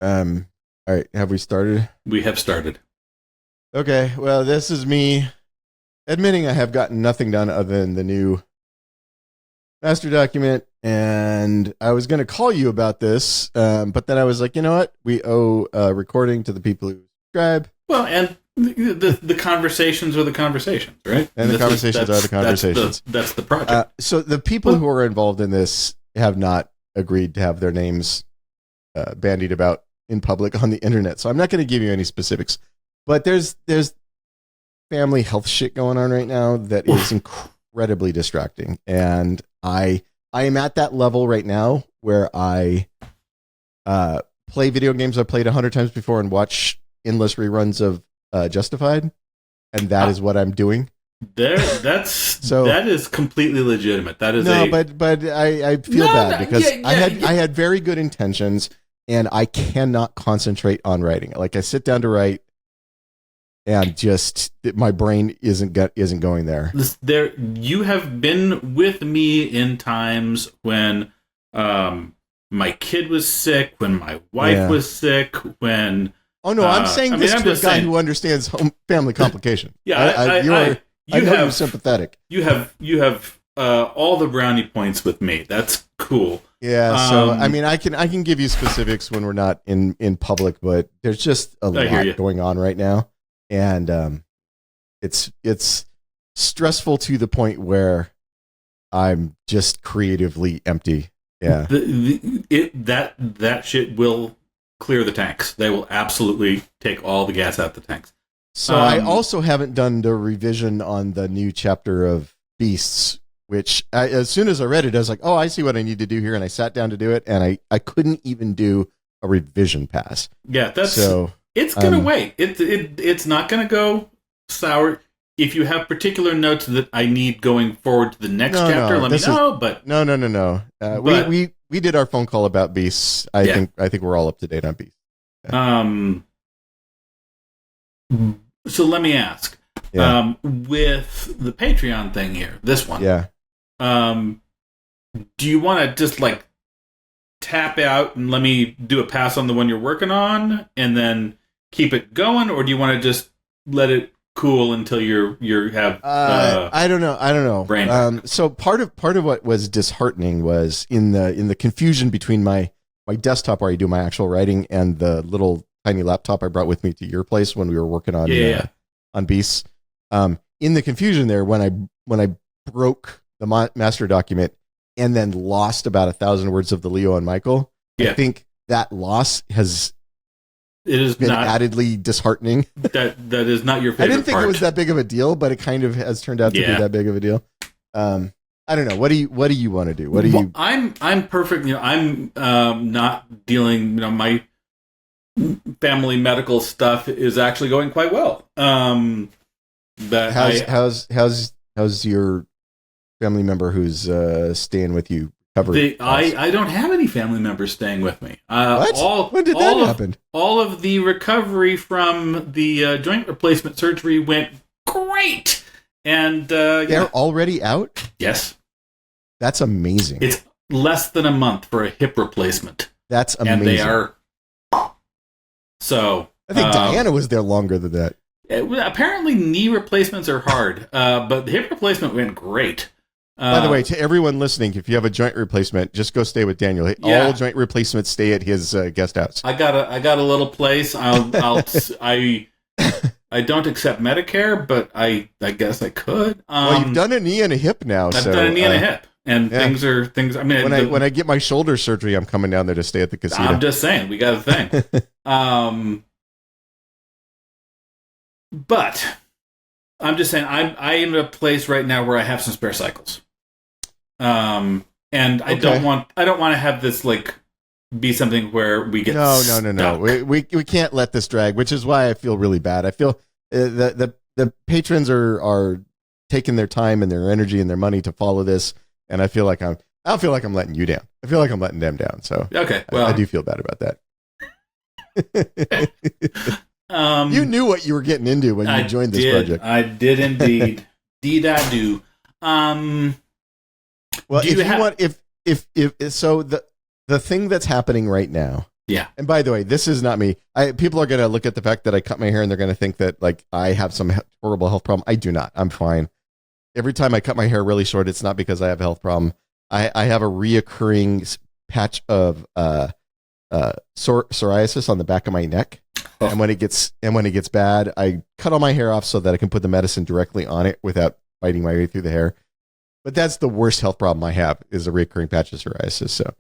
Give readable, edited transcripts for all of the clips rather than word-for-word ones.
Um, all right, have we started? We have started. Okay, well, this is me admitting I have gotten nothing done other than the new master document, and I was going to call you about this, but then I was like, you know what? We owe a recording to the people who subscribe. Well, and the conversations are the conversations, right? And the conversations are the conversations. That's the project. So the people who are involved in this have not agreed to have their names bandied about in public on the internet. So I'm not going to give you any specifics. But there's family health shit going on right now that is incredibly distracting. And I am at that level right now where I play video games I've played 100 times before and watch endless reruns of Justified. And that is what I'm doing. That is completely legitimate. That is but I feel bad because I had very good intentions and I cannot concentrate on writing. Like I sit down to write and just my brain isn't going there. You have been with me in times when my kid was sick, when my wife was sick, when oh no, I'm saying this to a guy who understands family complication. Yeah, you're sympathetic. You have all the brownie points with me. That's cool. Yeah, so I mean, I can give you specifics when we're not in public, but there's just a lot going on right now, and it's stressful to the point where I'm just creatively empty. Yeah, that shit will clear the tanks. They will absolutely take all the gas out of the tanks. So I also haven't done the revision on the new chapter of Beasts, which as soon as I read it, I was like, oh, I see what I need to do here. And I sat down to do it, and I couldn't even do a revision pass. Yeah, it's going to wait. It's not going to go sour. If you have particular notes that I need going forward to the next chapter, let me know. But no. We did our phone call about Beasts. I think we're all up to date on Beasts. Yeah. So let me ask, with the Patreon thing here, this one, do you want to just like tap out and let me do a pass on the one you're working on and then keep it going, or do you want to just let it cool until you have? I don't know. So part of what was disheartening was in the confusion between my desktop where I do my actual writing and the little tiny laptop I brought with me to your place when we were working on Beasts. In the confusion there, when I broke the master document and then lost about 1,000 words of the Leo and Michael, I think that loss has been addedly disheartening. That is not your favorite I didn't think part. it was that big of a deal, but it kind of has turned out to be that big of a deal. I don't know. What do you want to do? What do you? I'm perfect. I'm not dealing. My family medical stuff is actually going quite well. How's your family member who's staying with you covered? I don't have any family members staying with me. What? When did that happen? All of the recovery from the joint replacement surgery went great, and they're already out. Yes, that's amazing. It's less than a month for a hip replacement. That's amazing. And they are. So I think Diana was there longer than that. Apparently, knee replacements are hard, but the hip replacement went great. By the way, to everyone listening, if you have a joint replacement, just go stay with Daniel. All joint replacements stay at his guest house. I got a little place. I don't accept Medicare, but I guess I could. Well, you've done a knee and a hip now. I've done a knee and a hip, and things. I mean, when I get my shoulder surgery, I'm coming down there to stay at the casino. I'm just saying, we got a thing. But I'm just saying, I am at a place right now where I have some spare cycles. And I don't want to have this like be something where we get no. We can't let this drag, which is why I feel really bad. I feel the patrons are taking their time and their energy and their money to follow this, and I feel like I'm letting you down. I feel like I'm letting them down. So okay, well, I do feel bad about that. You knew what you were getting into when you joined this project. I did indeed. Did I do? Well, so the thing that's happening right now Yeah. And by the way, this is not me. People are going to look at the fact that I cut my hair and they're going to think that like I have some horrible health problem. I do not. I'm fine. Every time I cut my hair really short, it's not because I have a health problem. I have a reoccurring patch of psoriasis on the back of my neck. Oh. And when it gets bad, I cut all my hair off so that I can put the medicine directly on it without biting my way through the hair. But that's the worst health problem I have, is a recurring patch of psoriasis. So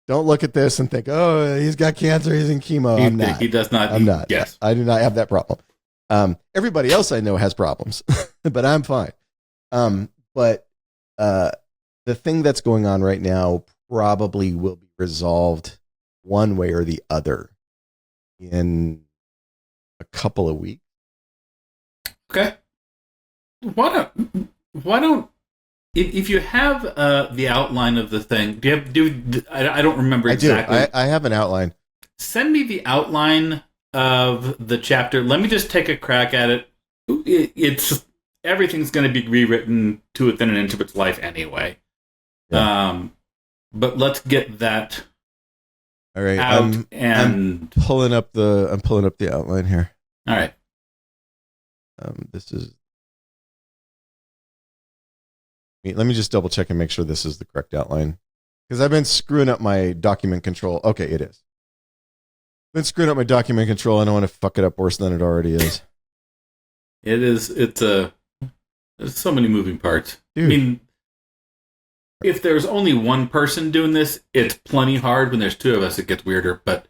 don't look at this and think, oh, he's got cancer, he's in chemo. I'm not. He does not. I'm not. Yes. I do not have that problem. Everybody else I know has problems, but I'm fine. But the thing that's going on right now probably will be resolved one way or the other in a couple of weeks. Okay. Why don't if you have the outline of the thing, I don't remember exactly. I have an outline. Send me the outline of the chapter. Let me just take a crack at it. It's everything's going to be rewritten to within an inch of its life anyway. Yeah. But let's get that. All right. Out I'm pulling up the outline here. All right. This is. Let me just double check and make sure this is the correct outline, because I've been screwing up my document control. Okay, it is. Been screwing up my document control. I don't want to fuck it up worse than it already is. It is. There's so many moving parts. Dude. I mean, if there's only one person doing this, it's plenty hard. When there's two of us, it gets weirder. But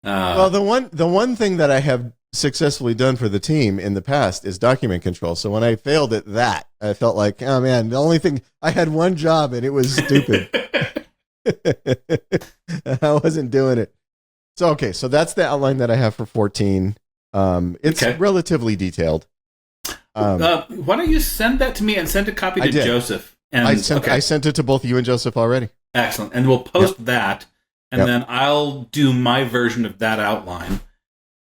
well, the one thing that I have successfully done for the team in the past is document control. So when I failed at that, I felt like, oh man, the only thing, I had one job and it was stupid. I wasn't doing it. So okay, so that's the outline that I have for 14. It's relatively detailed. Why don't you send that to me and send a copy to Joseph? And I sent it to both you and Joseph already. Excellent. And we'll post that, and then I'll do my version of that outline,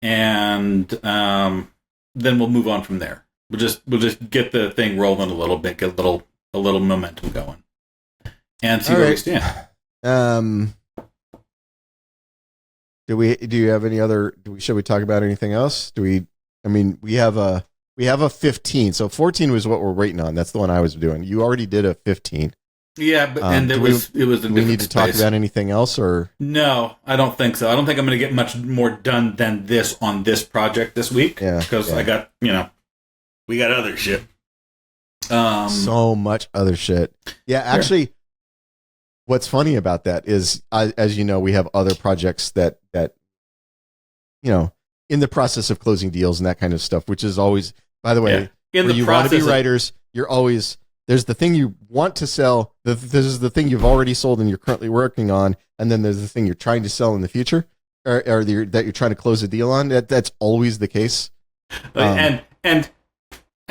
and then we'll move on from there. We'll just get the thing rolling a little bit, get a little momentum going, and see where we stand. Do you have any other? Should we talk about anything else? We have a 15. So 14 was what we're waiting on. That's the one I was doing. You already did a 15. Yeah, but and it was a different do we need to talk about anything else, or no? I don't think so. I don't think I'm going to get much more done than this on this project this week. Yeah, because I got we got other shit. So much other shit. Yeah, actually, what's funny about that is, as you know, we have other projects that in the process of closing deals and that kind of stuff, which is always, by the way, when you want to be writers, you're always, there's the thing you want to sell, this is the thing you've already sold and you're currently working on, and then there's the thing you're trying to sell in the future, or that you're trying to close a deal on. That's always the case. And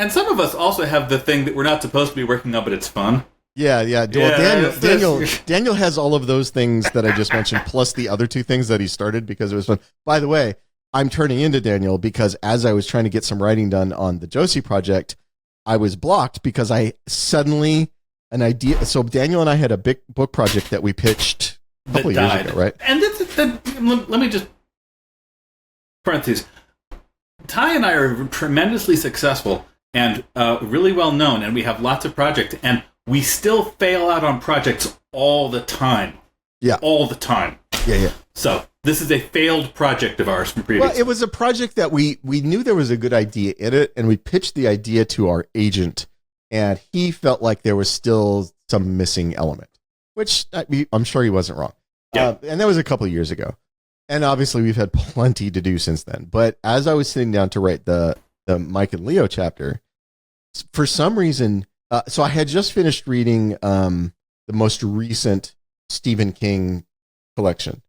some of us also have the thing that we're not supposed to be working on, but it's fun. Yeah. Well, Daniel has all of those things that I just mentioned, plus the other two things that he started because it was fun. By the way, I'm turning into Daniel because as I was trying to get some writing done on the Josie project, I was blocked because I suddenly an idea. So Daniel and I had a big book project that we pitched a couple years ago, right? And let me just parentheses. Ty and I are tremendously successful and really well known, and we have lots of projects, and we still fail out on projects all the time. Yeah, all the time. Yeah. So this is a failed project of ours from previous. Well, it was a project that we knew there was a good idea in it, and we pitched the idea to our agent, and he felt like there was still some missing element, which I'm sure he wasn't wrong. Yeah. And that was a couple of years ago. And obviously we've had plenty to do since then. But as I was sitting down to write the Mike and Leo chapter, for some reason, so I had just finished reading the most recent Stephen King collection.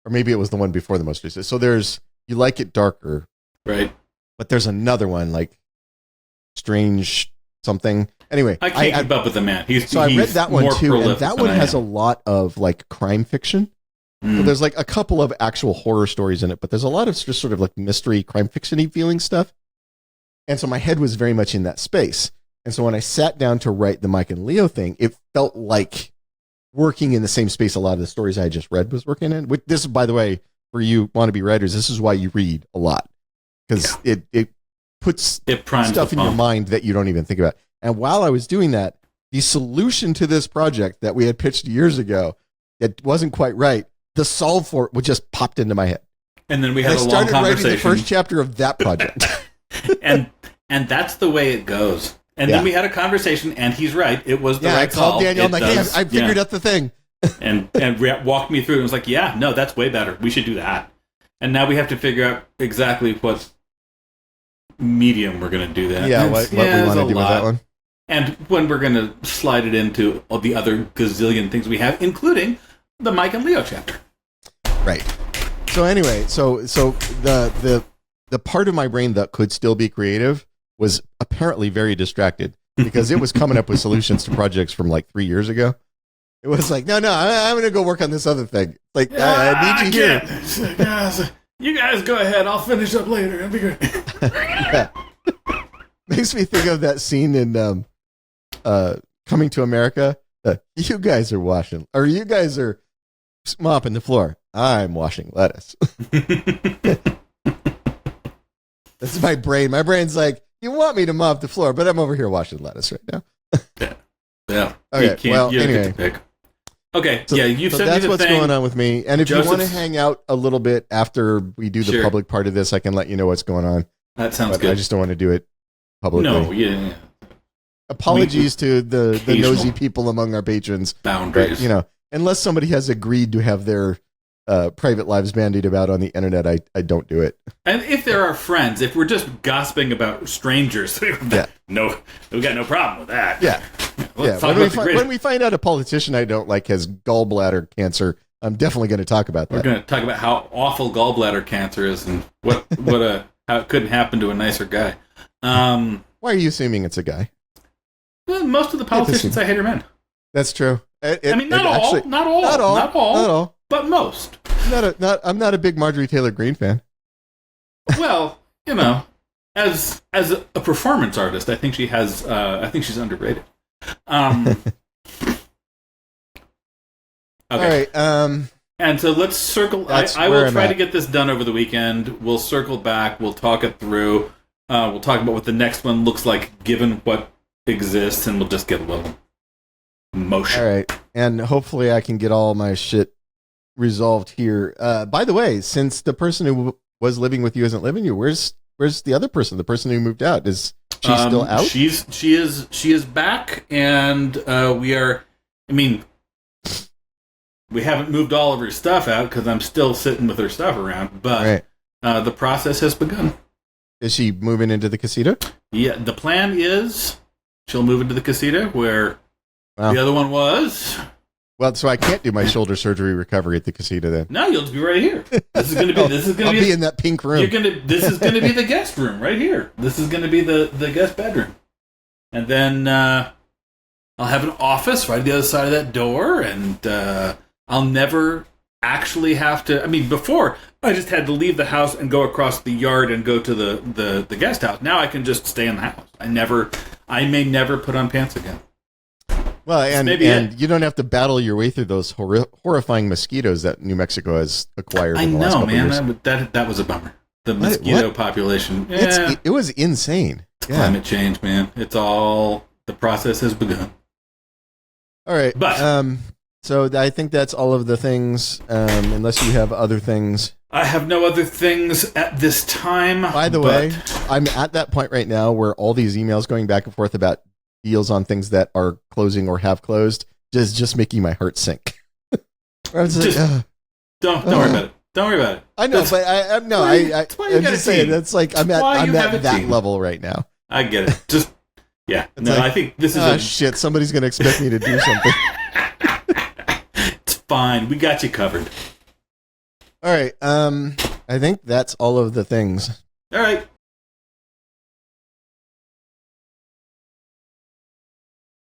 Or maybe it was the one before the most recent. So there's You Like It Darker. Right. But there's another one, like Strange something. Anyway. I can't keep up with the man. I read that one too, and that one has a lot of like crime fiction. So there's like a couple of actual horror stories in it, but there's a lot of just sort of like mystery, crime fiction-y feeling stuff. And so my head was very much in that space. And so when I sat down to write the Mike and Leo thing, it felt like working in the same space a lot of the stories I just read was working in. Which this, by the way, for you wannabe writers, this is why you read a lot, because it puts stuff in your mind that you don't even think about. And while I was doing that, the solution to this project that we had pitched years ago that wasn't quite right, the solve for it would just popped into my head. And then we had a long conversation. I started writing the first chapter of that project. and that's the way it goes. And then we had a conversation, and he's right. It was the right solve. I called Daniel. I'm like, hey, I figured out the thing. and walked me through it and was like, yeah, no, that's way better. We should do that. And now we have to figure out exactly what medium we're going to do that. Yeah, what we want to do with that one. And when we're going to slide it into all the other gazillion things we have, including the Mike and Leo chapter. Right. So anyway, so the part of my brain that could still be creative was apparently very distracted because it was coming up with solutions to projects from like 3 years ago. It was like, no, I'm going to go work on this other thing. Like, I need you here. Guys, you guys go ahead. I'll finish up later. It'll be great. Yeah. Makes me think of that scene in Coming to America. You guys are washing, or you guys are mopping the floor. I'm washing lettuce. That's my brain. My brain's like, you want me to mop the floor, but I'm over here washing lettuce right now. Yeah. Okay. Well, anyway. Okay. So, you so sent that's me the what's thing. going on with me. And if you want to hang out a little bit after we do the public part of this, I can let you know what's going on. That sounds good. I just don't want to do it publicly. No. Yeah. Apologies to the nosy people among our patrons. Boundaries. But, unless somebody has agreed to have their private lives bandied about on the internet, I don't do it. And if there are friends, if we're just gossiping about strangers, no, we got no problem with that. Yeah. When we find out a politician I don't like has gallbladder cancer, I'm definitely going to talk about that. We're going to talk about how awful gallbladder cancer is and how it couldn't happen to a nicer guy. Why are you assuming it's a guy? Well, most of the politicians I hate are men. That's true. Not all, but most. I'm not a big Marjorie Taylor Greene fan. Well, as a performance artist, I think she's underrated. Okay. All right. And so let's circle. I will try to get this done over the weekend. We'll circle back. We'll talk it through. We'll talk about what the next one looks like, given what exists, and we'll just get a little motion. All right. And hopefully I can get all my shit resolved here. By the way, since the person who was living with you isn't living you, where's the other person? The person who moved out, is she still out? She is back, and we are. I mean, we haven't moved all of her stuff out because I'm still sitting with her stuff around. But the process has begun. Is she moving into the casita? Yeah, the plan is she'll move into the casita where the other one was. Well, so I can't do my shoulder surgery recovery at the casita then. No, you'll just be right here. This is going to be. I'll be in that pink room. This is going to be the guest room right here. This is going to be the guest bedroom, and then I'll have an office right at the other side of that door, and I'll never actually have to. I mean, before I just had to leave the house and go across the yard and go to the guest house. Now I can just stay in the house. I may never put on pants again. Well, and you don't have to battle your way through those horrifying mosquitoes that New Mexico has acquired. I know, man. That was a bummer. The mosquito population. Yeah. It was insane. Climate change, man. It's all the process has begun. All right, but so I think that's all of the things. Unless you have other things. I have no other things at this time. By the way, I'm at that point right now where all these emails going back and forth about deals on things that are closing or have closed just making my heart sink. Don't worry about it. Don't worry about it. I know, but I'm just saying that's like I'm at that level right now. I get it. Just I think this is shit. Somebody's gonna expect me to do something. It's fine. We got you covered. All right. I think that's all of the things. All right.